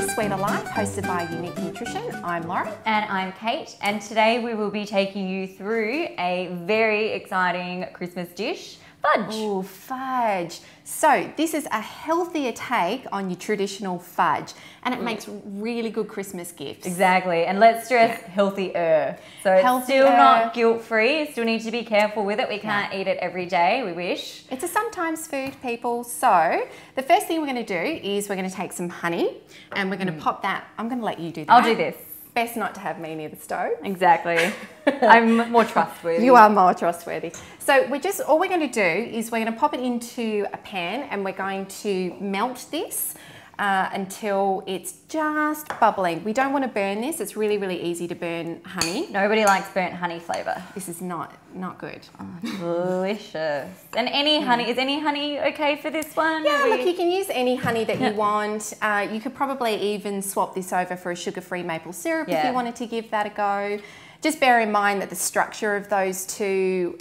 Sweeter Life, hosted by Unique Nutrition. I'm Laura. And I'm Kate, and today we will be taking you through a very exciting Christmas dish, fudge. Ooh, fudge. So this is a healthier take on your traditional fudge, and it makes really good Christmas gifts. Exactly, and let's stress healthier. So it's still not guilt-free, still need to be careful with it. We can't eat it every day, we wish. It's a sometimes food, people. So the first thing we're going to do is we're going to take some honey and we're going to pop that. I'm going to let you do that. I'll do this. Best not to have me near the stove. Exactly. I'm more trustworthy. You are more trustworthy. So all we're going to do is we're going to pop it into a pan and we're going to melt this until it's just bubbling. We don't want to burn this. It's really, really easy to burn honey. Nobody likes burnt honey flavour. This is not good. Oh, delicious. And any honey, is any honey okay for this one? Yeah, look, you can use any honey that you want. You could probably even swap this over for a sugar-free maple syrup if you wanted to give that a go. Just bear in mind that the structure of those two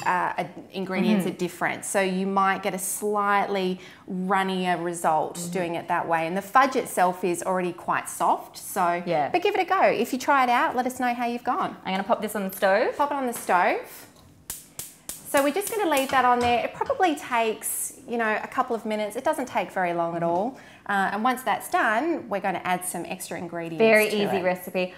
ingredients are different. So you might get a slightly runnier result doing it that way. And the fudge itself is already quite soft. So, but give it a go. If you try it out, let us know how you've gone. I'm going to pop this on the stove. Pop it on the stove. So we're just going to leave that on there. It probably takes, a couple of minutes. It doesn't take very long at all. And once that's done, we're going to add some extra ingredients. Very easy recipe.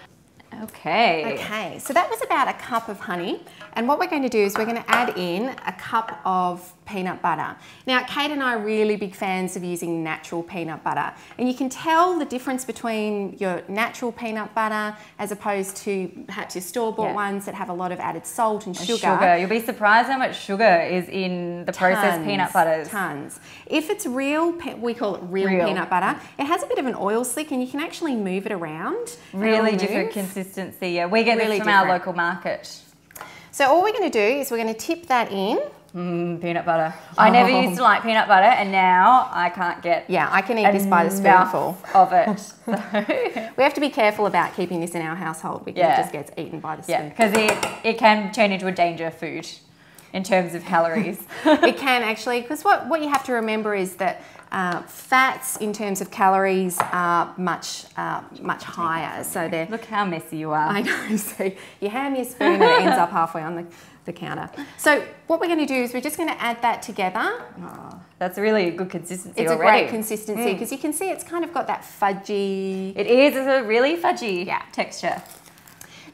Okay, so that was about a cup of honey, and what we're going to do is we're going to add in a cup of peanut butter. Now, Kate and I are really big fans of using natural peanut butter, and you can tell the difference between your natural peanut butter as opposed to perhaps your store-bought ones that have a lot of added salt and sugar. You'll be surprised how much sugar is in the processed peanut butters. Tons. If it's real, we call it real peanut butter, it has a bit of an oil slick and you can actually move it around. Really different consistency. Yeah, we get this from our local market. So all we're going to do is we're going to tip that in. Peanut butter. I never used to like peanut butter, and now I can't get I can eat this by the spoonful of it. So. We have to be careful about keeping this in our household because it just gets eaten by the spoonful. Yeah, because it can turn into a danger food in terms of calories. It can actually, because what you have to remember is that fats in terms of calories are much higher. So they're... Look how messy you are. I know. So you hand me a spoon and it ends up halfway on the counter. So what we're going to do is we're just going to add that together. Oh, that's a really good consistency It's already. a great consistency because you can see it's kind of got that fudgy... It is. It's a really fudgy texture.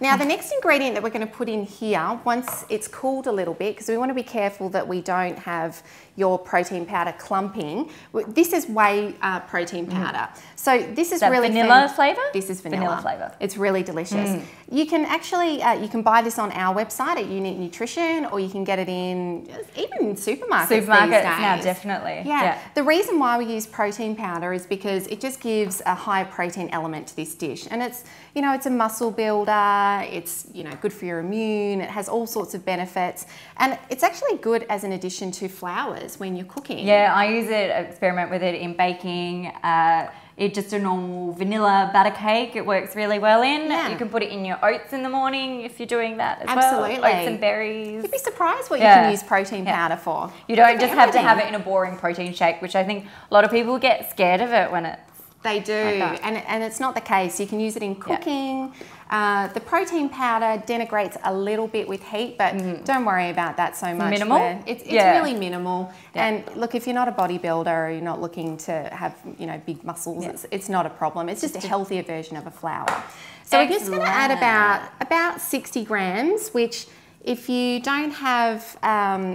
Now the next ingredient that we're going to put in here, once it's cooled a little bit, because we want to be careful that we don't have your protein powder clumping. This is whey protein powder. So this is really vanilla flavour? This is vanilla flavour. It's really delicious. You can actually, you can buy this on our website at Unique Nutrition, or you can get it in even supermarkets these days. Now, definitely. Yeah. The reason why we use protein powder is because it just gives a high protein element to this dish, and it's it's a muscle builder. It's good for your immune. It has all sorts of benefits, and it's actually good as an addition to flours when you're cooking. Yeah, I use it, experiment with it in baking. It's just a normal vanilla batter cake. It works really well in. You can put it in your oats in the morning if you're doing that as well. Oats and berries. You'd be surprised what you can use protein powder for. You don't just have to have it in a boring protein shake, which I think a lot of people get scared of it when it's They do, and it's not the case. You can use it in cooking. The protein powder denigrates a little bit with heat, but don't worry about that so much. Minimal? It's really minimal. And look, if you're not a bodybuilder or you're not looking to have big muscles, it's not a problem. It's just a healthier version of a flour. So we're just going to add about 60 grams, which if you don't have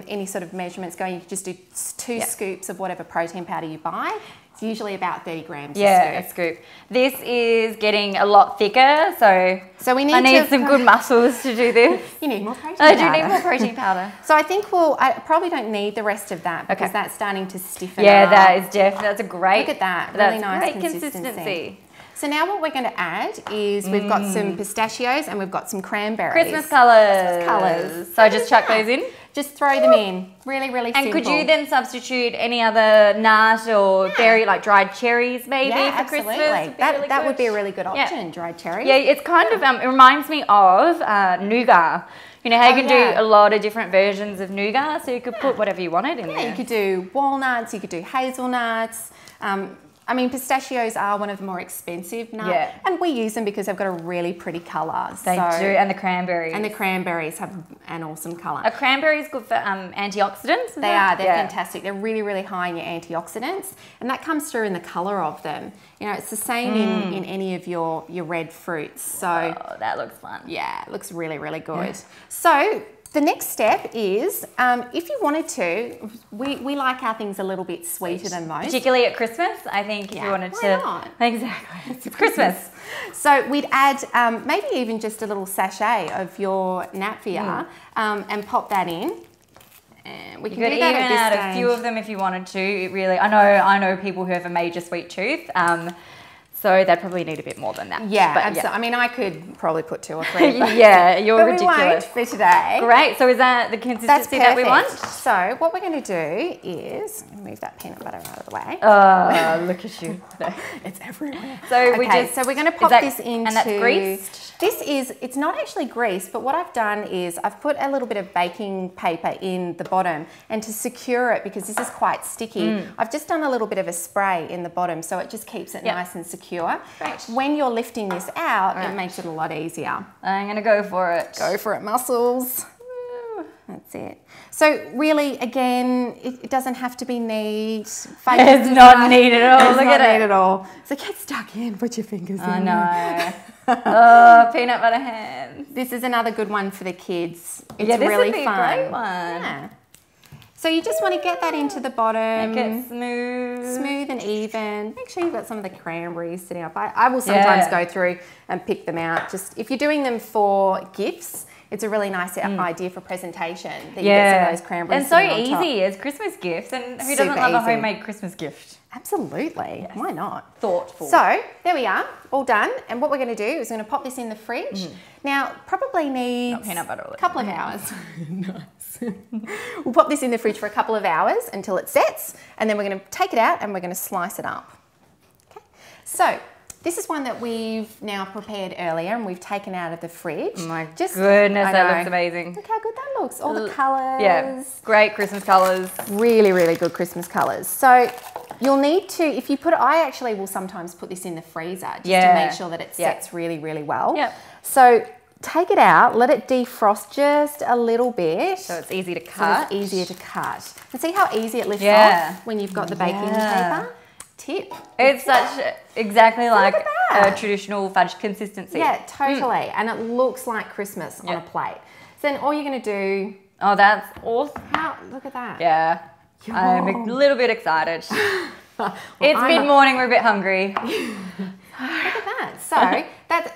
any sort of measurements going, you can just do 2 scoops of whatever protein powder you buy. It's usually about 30 grams a scoop. This is getting a lot thicker, so we I need some good muscles to do this. You need more protein powder. I do need more protein powder. So I think I probably don't need the rest of that because that's starting to stiffen up. That's a great... Look at that, really nice consistency. So now what we're going to add is we've got some pistachios and we've got some cranberries. Christmas colours. So just chuck those in? Just throw them in. Really, really simple. And could you then substitute any other nut or berry, like dried cherries maybe for Christmas? That would be a really good option, dried cherries. Yeah, it's kind of, it reminds me of nougat. You know how you can do a lot of different versions of nougat, so you could put whatever you wanted in there. You could do walnuts, you could do hazelnuts. I mean, pistachios are one of the more expensive nuts, and we use them because they've got a really pretty colour. They do, and the cranberries. And the cranberries have an awesome colour. Are cranberries good for antioxidants? They are. They're fantastic. They're really, really high in your antioxidants, and that comes through in the colour of them. You know, it's the same in any of your red fruits. So that looks fun. Yeah, it looks really, really good. Yeah. So the next step is, if you wanted to, we like our things a little bit sweeter than most. Particularly at Christmas, I think if you wanted why to. Not? Exactly. It's Christmas. So we'd add maybe even just a little sachet of your Natvia and pop that in. And we can do that even at this add stage. a few of them if you wanted to. It really, I know people who have a major sweet tooth. So they'd probably need a bit more than that. Yeah, absolutely. I mean, I could probably put 2 or 3. But, you're but ridiculous. We won't for today. Great. So is that the consistency that we want? So what we're going to do is move that peanut butter out of the way. Oh, look at you. It's everywhere. So so we're going to pop this into. And that's greased? It's not actually greased, but what I've done is I've put a little bit of baking paper in the bottom, and to secure it, because this is quite sticky, I've just done a little bit of a spray in the bottom, so it just keeps it nice and secure. Great. When you're lifting this out, it makes it a lot easier. I'm going to go for it. Go for it, muscles. That's it. So really, again, it doesn't have to be neat. It's not neat at all. Look at it. It's not neat at all. So get stuck in, put your fingers in. I know. Oh, peanut butter hands. This is another good one for the kids. It's this really would be fun. A great one. Yeah. So you just want to get that into the bottom. Make it smooth. Smooth and even. Make sure you've got some of the cranberries sitting up. I will sometimes go through and pick them out. Just if you're doing them for gifts, it's a really nice idea for presentation that you get some of those cranberries. And so easy as Christmas gifts. And who doesn't love a homemade Christmas gift? Absolutely. Yes. Why not? Thoughtful. So there we are, all done. And what we're going to do is we're going to pop this in the fridge. Now, probably needs peanut butter a couple of hours. Nice. We'll pop this in the fridge for a couple of hours until it sets, and then we're going to take it out and we're going to slice it up. Okay. So this is one that we've now prepared earlier and we've taken out of the fridge. Oh my goodness, that looks amazing. Look how good that looks. All the colours. Yeah, great Christmas colours. Really, really good Christmas colours. So you'll need to, if you put it, I actually will sometimes put this in the freezer just to make sure that it sets really, really well. Yep. So take it out, let it defrost just a little bit. So it's easy to cut. So it's easier to cut. And see how easy it lifts off when you've got the baking paper? Tip. It's exactly like a traditional fudge consistency. Yeah, totally. And it looks like Christmas on a plate. So then all you're going to do... Oh, that's awesome. Look at that. Yeah. I'm a little bit excited. It's mid-morning, we're a bit hungry. Look at that. So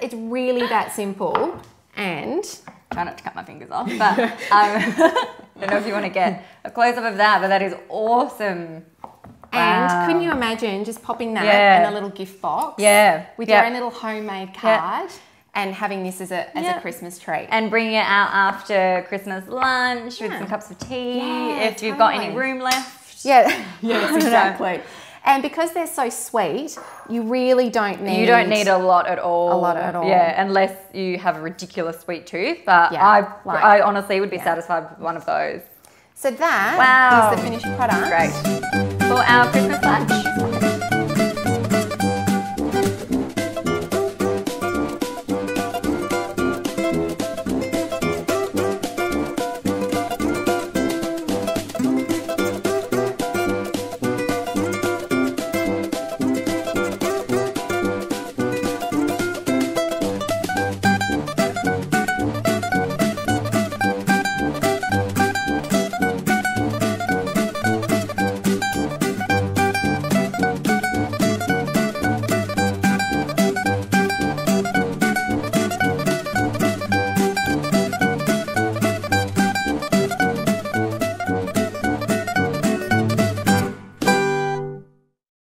it's really that simple. And... Try not to cut my fingers off, but I don't know if you want to get a close-up of that, but that is awesome. And couldn't you imagine just popping that in a little gift box with your own little homemade card and having this as a Christmas treat? And bringing it out after Christmas lunch with some cups of tea if you've got any room left. Yeah, yes, exactly. And because they're so sweet, you really don't need... You don't need a lot at all. A lot at all. Yeah, unless you have a ridiculous sweet tooth. But I honestly would be satisfied with one of those. So that is the finished product. Great. For our Christmas lunch.